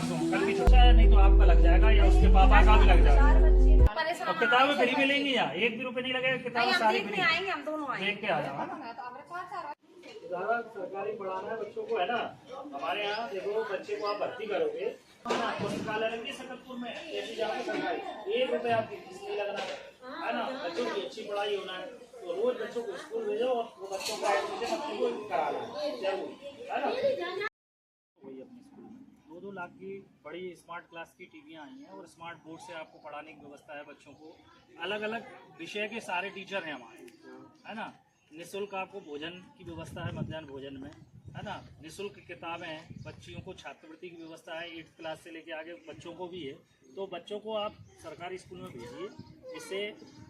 परसों कल भी छुट्टी है, नहीं तो आपका लग जाएगा या उसके पापा का भी लग जाएगा। और किताबें फ्री मिलेंगी या 1 भी रुपए नहीं लगेगा, किताबें सारी फ्री। देख के आ जाओ। ज्यादा सरकारी पढ़ाना है बच्चों को, है ना। हमारे यहाँ देखो बच्चे को आप भर्ती करोगे पुस्तकालय लगी सकतपुर में, ऐसी जाओगे सरकारी 1 रुपए आपकी फीस नहीं लगना है ना। बच्चों की अच्छी पढ़ाई होना है तो रोज बच्चों को स्कूल भेजो और वो बच्चों का एडमिशन अपने को करा लो, है ना। वही अपने स्कूल में 2-2 लाख की बड़ी स्मार्ट क्लास की टीवियाँ आई हैं और स्मार्ट बोर्ड से आपको पढ़ाने की व्यवस्था है। बच्चों को अलग अलग विषय के सारे टीचर हैं हमारे, है ना। निःशुल्क आपको भोजन की व्यवस्था है, मध्याह्न भोजन में, है ना। निःशुल्क किताबें हैं, बच्चियों को छात्रवृत्ति की व्यवस्था है, 8th क्लास से लेके आगे बच्चों को भी है। तो बच्चों को आप सरकारी स्कूल में भेजिए, इससे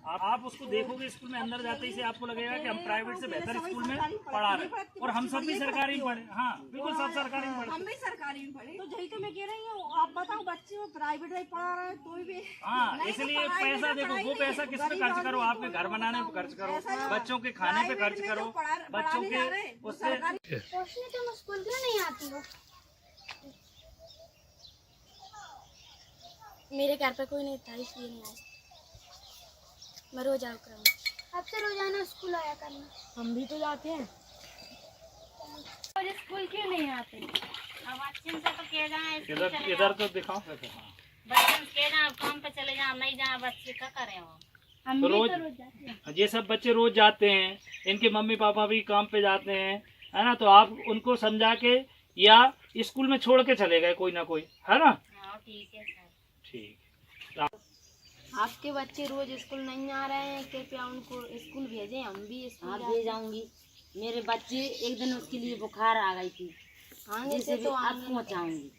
आप उसको देखोगे स्कूल में अंदर जाते ही से आपको लगेगा कि हम प्राइवेट से बेहतर स्कूल में पढ़ा रहे हैं। और हम सब भी सरकारी में पढ़े, हाँ बिल्कुल सब सरकारी में पढ़े, हम भी सरकारी में पढ़े। तो यही तो मैं कह रही हूँ, आप बताओ बच्चे में प्राइवेट में पढ़ा रहे हैं कोई भी। हाँ, इसलिए पैसा देखो, वो पैसा किस पे खर्च करो, आपके घर बनाने पे खर्च करो, बच्चों के खाने पे खर्च करो, बच्चों के उससे। तुम स्कूल क्यों नहीं आती हो? मेरे घर पे कोई नहीं था इसलिए नहीं आई। मैं रोज आया करूँगा। आपसे रोजाना स्कूल आया करना। हम भी तो जाते हैं। और स्कूल क्यों नहीं आते? अब अच्छे से तो कह जाए, इधर तो दिखाओ, बच्चे कह जाए काम पे चले जाओ, नहीं जाए बच्चे क्या करें वो। हम तो भी रोज तो रोज जाते हैं। ये सब बच्चे रोज जाते हैं, इनके मम्मी पापा भी काम पे जाते हैं, है ना। तो आप उनको समझा के या स्कूल में छोड़ के चले गए कोई ना कोई, है ना। हाँ ठीक है सर। ठीक। आपके बच्चे रोज स्कूल नहीं आ रहे हैं, कृपया उनको स्कूल भेजें। हम भी हाँ स्कूल भेज जाऊंगी। मेरे बच्चे एक दिन उसके लिए बुखार आ गई थी, आगे जिसे से तो अब आगे पहुँचाऊंगी।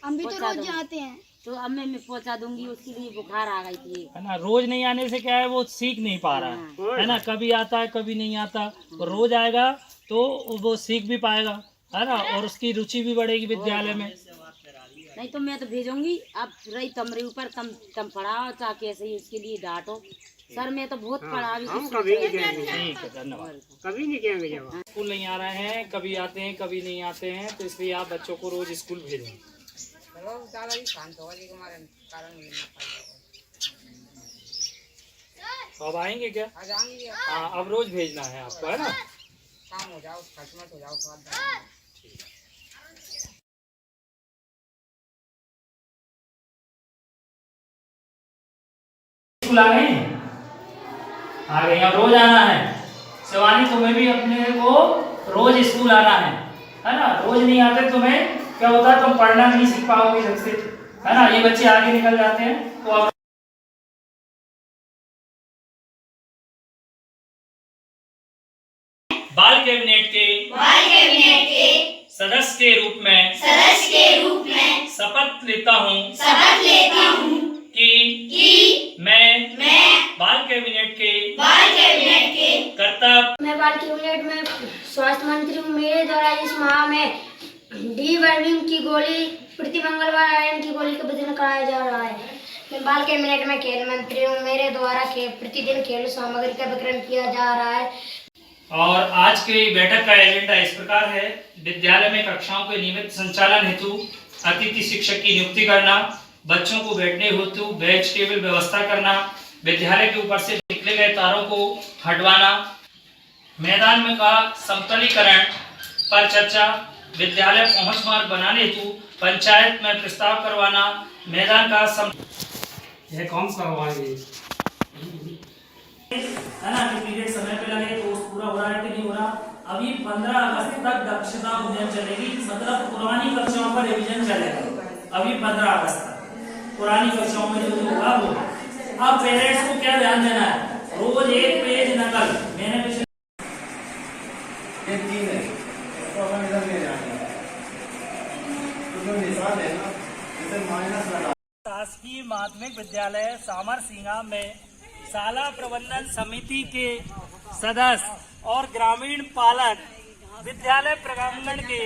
हम भी तो पहुंचा रोज दूंगी। जाते हैं। तो अब मैं पहुँचा दूंगी, उसके लिए बुखार आ गई थी। है ना, रोज नहीं आने से क्या है, वो सीख नहीं पा रहा है ना। कभी आता है कभी नहीं आता, तो रोज आएगा तो वो सीख भी पाएगा, है ना। और उसकी रुचि भी बढ़ेगी विद्यालय में। नहीं तो मैं तो भेजूंगी। अब रही तुम्हारे ऊपर, तुम पढ़ाओ चाहे कैसे ही, उसके लिए डांटो। सर मैं तो बहुत पढ़ा भी। ठीक है, धन्यवाद। कभी नहीं कहेंगे जब स्कूल नहीं आ रहे हैं, कभी आते हैं कभी नहीं आते हैं, तो इसलिए आप बच्चों को रोज स्कूल भेजें। तो अब आएंगे क्या? हाँ, अब रोज भेजना है आपको, है ना। काम हो जाओ, खटमट हो जाओ, स्कूल आ गए? आ गए। अब रोज आना है शिवानी, तुम्हें भी अपने को रोज स्कूल आना है ना। रोज नहीं आते तुम्हें क्या होता है, तुम पढ़ना नहीं सीख पाओगे ढंग से, है ना। ये बच्चे आगे निकल जाते हैं। तो अब बाल कैबिनेट के सदस्य के रूप में शपथ लेता हूँ कि मैं बाल कैबिनेट के कर्तव्य मैं बाल कैबिनेट में स्वास्थ्य मंत्री हूँ। मेरे द्वारा इस माह में डी वर्मिंग की गोली प्रति मंगलवार आयरन की गोली का वितरण कराया जा रहा है। मैं बाल कैबिनेट में खेल मंत्री हूँ। मेरे द्वारा प्रतिदिन खेल सामग्री का वितरण किया जा रहा है। और आज की बैठक का एजेंडा इस प्रकार है। विद्यालय में कक्षाओं के नियमित संचालन हेतु अतिथि शिक्षक की नियुक्ति करना, बच्चों को बैठने हेतु बेंच टेबल व्यवस्था करना, विद्यालय के ऊपर से निकले गए तारों को हटवाना, मैदान में का समतलीकरण पर चर्चा, विद्यालय पहुंच मार्ग बनाने हेतु पंचायत में प्रस्ताव करवाना, मैदान का यह कौन करवाएंगे, है ना। कि पीरियड समय पे लगे तो पूरा हो रहा है कि नहीं हो रहा। अभी 15 अगस्त तक दक्षता अभियान चलेगी, मतलब पुरानी कक्षाओं पर रिवीजन चलेगा। अभी 15 अगस्त तक पुरानी कक्षाओं में जो होगा वो। अब पेरेंट्स को क्या ध्यान देना है, रोज 1 पेज नकल। मैंने पिछले शासकीय माध्यमिक विद्यालय सामरसिंगा में शाला प्रबंधन समिति के सदस्य और ग्रामीण पालक विद्यालय प्रांगण के